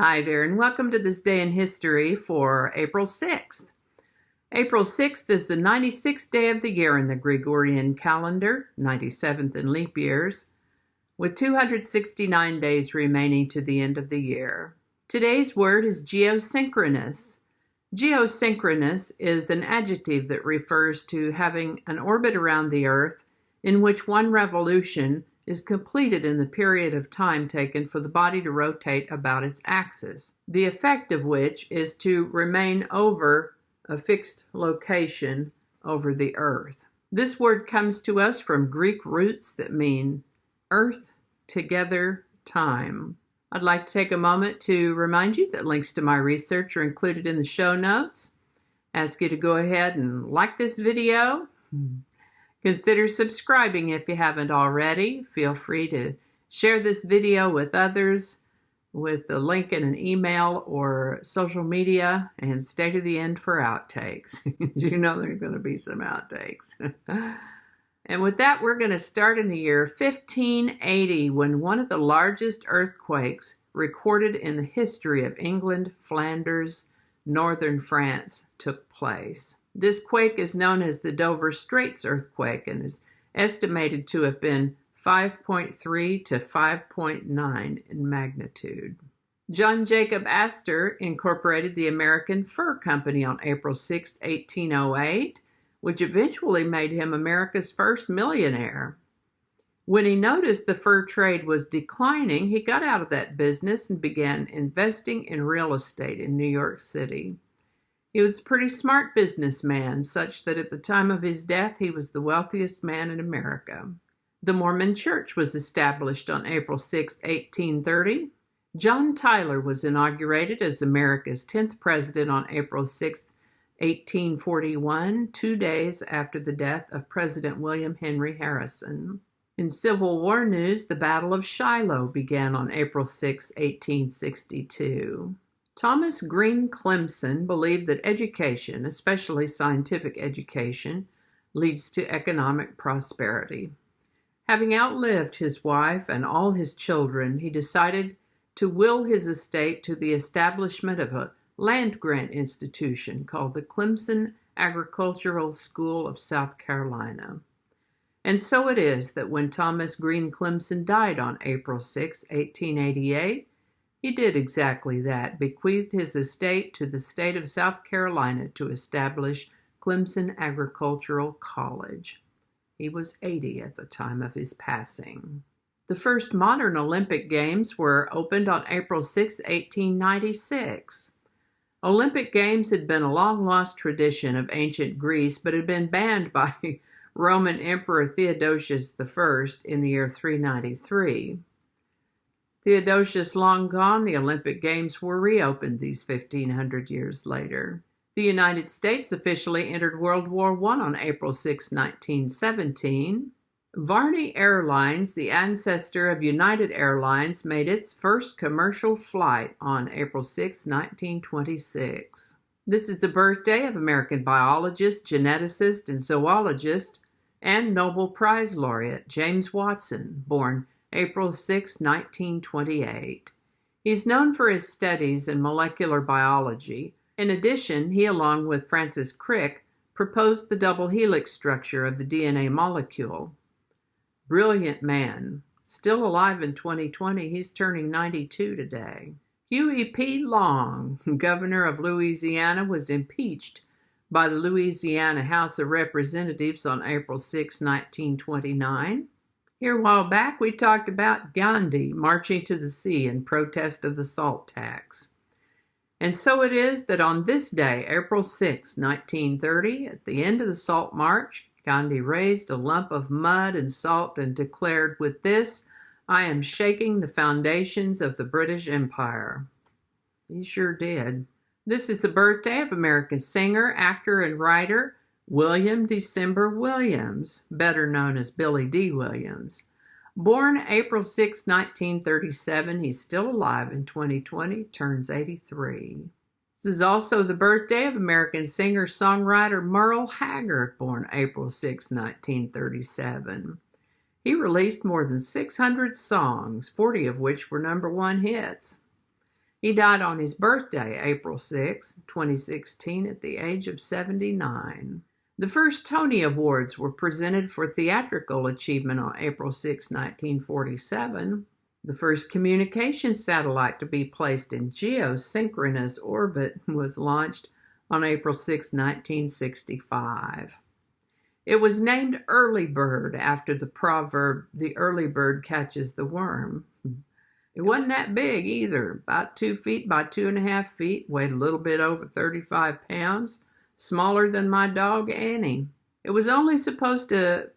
Hi there, and welcome to this day in history for April 6th. April 6th is the 96th day of the year in the Gregorian calendar, 97th in leap years, with 269 days remaining to the end of the year. Today's word is geosynchronous. Geosynchronous is an adjective that refers to having an orbit around the Earth in which one revolution is completed in the period of time taken for the body to rotate about its axis, the effect of which is to remain over a fixed location over the Earth. This word comes to us from Greek roots that mean earth, together, time. I'd like to take a moment to remind you that links to my research are included in the show notes. Ask you to go ahead and like this video. Consider subscribing if you haven't already. Feel free to share this video with others with the link in an email or social media, and stay to the end for outtakes. You know there are going to be some outtakes. And with that, we're going to start in the year 1580, when one of the largest earthquakes recorded in the history of England, Flanders, northern France took place. This quake is known as the Dover Straits earthquake and is estimated to have been 5.3 to 5.9 in magnitude. John Jacob Astor incorporated the American Fur Company on April 6, 1808, which eventually made him America's first millionaire. When he noticed the fur trade was declining, he got out of that business and began investing in real estate in New York City. He was a pretty smart businessman, such that at the time of his death, he was the wealthiest man in America. The Mormon Church was established on April 6, 1830. John Tyler was inaugurated as America's 10th president on April 6, 1841, 2 days after the death of President William Henry Harrison. In Civil War news, the Battle of Shiloh began on April 6, 1862. Thomas Green Clemson believed that education, especially scientific education, leads to economic prosperity. Having outlived his wife and all his children, he decided to will his estate to the establishment of a land-grant institution called the Clemson Agricultural School of South Carolina. And so it is that when Thomas Green Clemson died on April 6, 1888, he did exactly that, bequeathed his estate to the state of South Carolina to establish Clemson Agricultural College. He was 80 at the time of his passing. The first modern Olympic Games were opened on April 6, 1896. Olympic Games had been a long-lost tradition of ancient Greece, but had been banned by Roman Emperor Theodosius I in the year 393. Theodosius long gone, the Olympic Games were reopened these 1,500 years later. The United States officially entered World War I on April 6, 1917. Varney Airlines, the ancestor of United Airlines, made its first commercial flight on April 6, 1926. This is the birthday of American biologist, geneticist, and zoologist, and Nobel Prize laureate James Watson, born April 6, 1928. He's known for his studies in molecular biology. In addition, he, along with Francis Crick, proposed the double helix structure of the DNA molecule. Brilliant man. Still alive in 2020, he's turning 92 today. Huey P. Long, governor of Louisiana, was impeached by the Louisiana House of Representatives on April 6, 1929. Here a while back, we talked about Gandhi marching to the sea in protest of the salt tax. And so it is that on this day, April 6, 1930, at the end of the Salt March, Gandhi raised a lump of mud and salt and declared, "With this, I am shaking the foundations of the British Empire." He sure did. This is the birthday of American singer, actor, and writer William December Williams, better known as Billy D. Williams. Born April 6, 1937, he's still alive in 2020, turns 83. This is also the birthday of American singer-songwriter Merle Haggard, born April 6, 1937. He released more than 600 songs, 40 of which were #1 hits. He died on his birthday, April 6, 2016, at the age of 79. The first Tony Awards were presented for theatrical achievement on April 6, 1947. The first communication satellite to be placed in geosynchronous orbit was launched on April 6, 1965. It was named Early Bird after the proverb, "The early bird catches the worm." It wasn't that big either, about 2 feet by 2.5 feet, weighed a little bit over 35 pounds, smaller than my dog Annie. It was only supposed to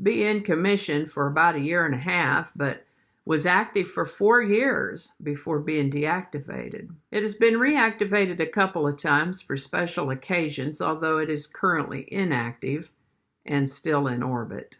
be in commission for about 1.5 years, but was active for 4 years before being deactivated. It has been reactivated a couple of times for special occasions, although it is currently inactive and still in orbit.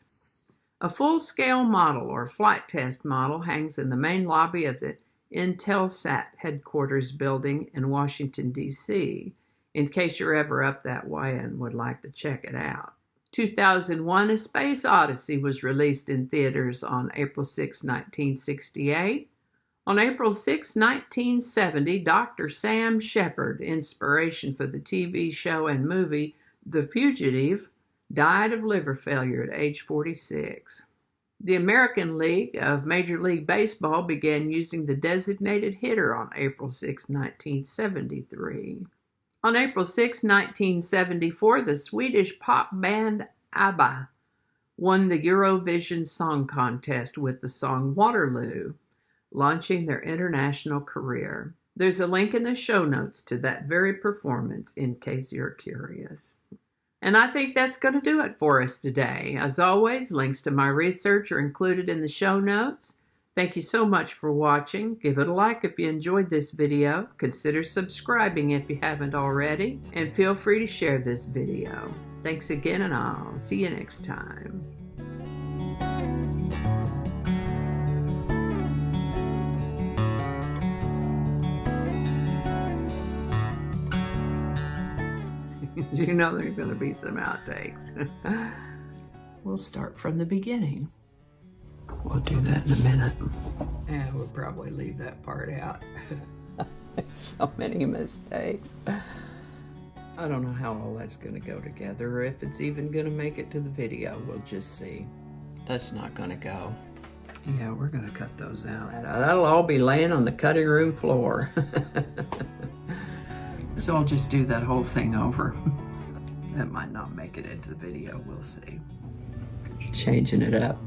A full-scale model or flight test model hangs in the main lobby of the Intelsat headquarters building in Washington, D.C., in case you're ever up that way and would like to check it out. 2001: A Space Odyssey was released in theaters on April 6, 1968. On April 6, 1970, Dr. Sam Shepard, inspiration for the TV show and movie The Fugitive, died of liver failure at age 46. The American League of Major League Baseball began using the designated hitter on April 6, 1973. On April 6, 1974, the Swedish pop band ABBA won the Eurovision Song Contest with the song Waterloo, launching their international career. There's a link in the show notes to that very performance in case you're curious. And I think that's going to do it for us today. As always, links to my research are included in the show notes. Thank you so much for watching. Give it a like if you enjoyed this video. Consider subscribing if you haven't already. And feel free to share this video. Thanks again, and I'll see you next time. You know there's going to be some outtakes. We'll start from the beginning. We'll do that in a minute. And we'll probably leave that part out. So many mistakes. I don't know how all that's going to go together, or if it's even going to make it to the video. We'll just see. That's not going to go. Yeah, we're going to cut those out. That'll all be laying on the cutting room floor. So I'll just do that whole thing over. That might not make it into the video, we'll see. Changing it up.